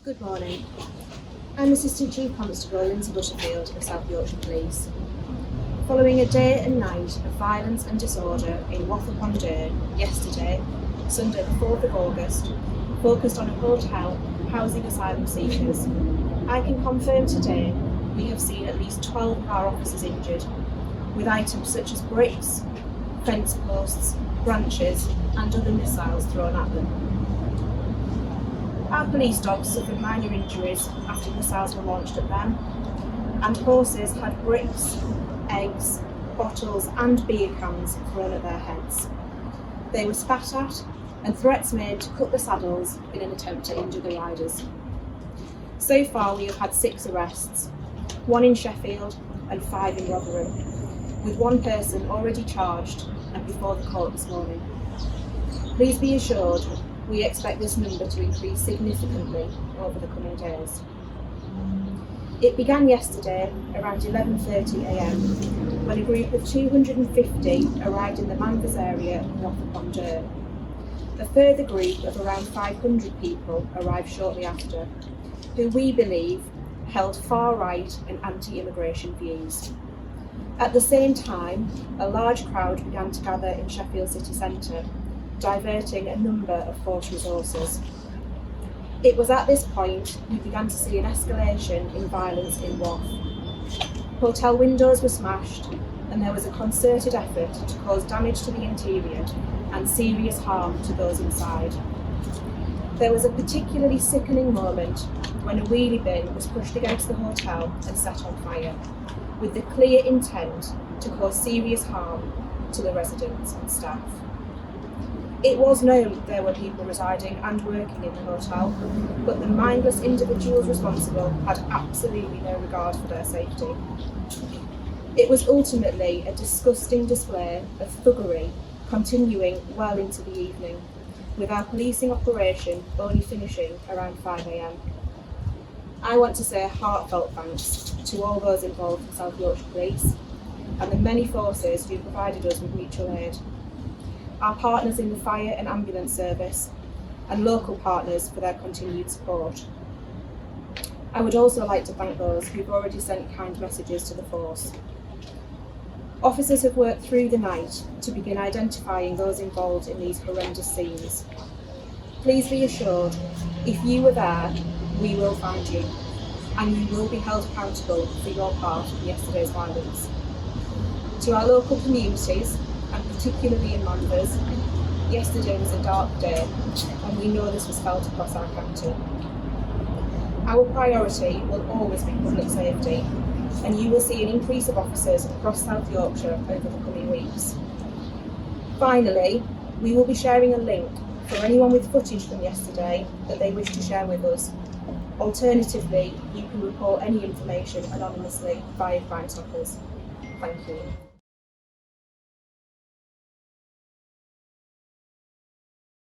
Good morning. I'm Assistant Chief Constable Lindsey Butterfield of South Yorkshire Police. Following a day and night of violence and disorder in Rotherham yesterday, Sunday the 4th of August, focused on a hotel housing asylum seekers, I can confirm today we have seen at least 12 of our officers injured, with items such as bricks, fence posts, branches and other missiles thrown at them. Our police dogs suffered minor injuries after missiles were launched at them, and horses had bricks, eggs, bottles and beer cans thrown at their heads. They were spat at and threats made to cut the saddles in an attempt to injure the riders. So far we have had 6 arrests, 1 in Sheffield and 5 in Rotherham, with 1 person already charged and before the court this morning. Please be assured we expect this number to increase significantly over the coming days. It began yesterday around 11:30 a.m. when a group of 250 arrived in the Manvers area of Rotherham. A further group of around 500 people arrived shortly after, who we believe held far-right and anti-immigration views. At the same time, a large crowd began to gather in Sheffield city centre, diverting a number of force resources. It was at this point we began to see an escalation in violence in Wath. Hotel windows were smashed and there was a concerted effort to cause damage to the interior and serious harm to those inside. There was a particularly sickening moment when a wheelie bin was pushed against the hotel and set on fire, with the clear intent to cause serious harm to the residents and staff. It was known that there were people residing and working in the hotel, but the mindless individuals responsible had absolutely no regard for their safety. It was ultimately a disgusting display of thuggery continuing well into the evening, with our policing operation only finishing around 5 a.m. I want to say a heartfelt thanks to all those involved in South Yorkshire Police and the many forces who provided us with mutual aid. Our partners in the fire and ambulance service, and local partners for their continued support. I would also like to thank those who've already sent kind messages to the force. Officers have worked through the night to begin identifying those involved in these horrendous scenes. Please be assured, if you were there, we will find you, and you will be held accountable for your part in yesterday's violence. To our local communities, and particularly in Manvers, yesterday was a dark day, and we know this was felt across our county. Our priority will always be public safety, and you will see an increase of officers across South Yorkshire over the coming weeks. Finally, we will be sharing a link for anyone with footage from yesterday that they wish to share with us. Alternatively, you can report any information anonymously via Crime Stoppers. Thank you.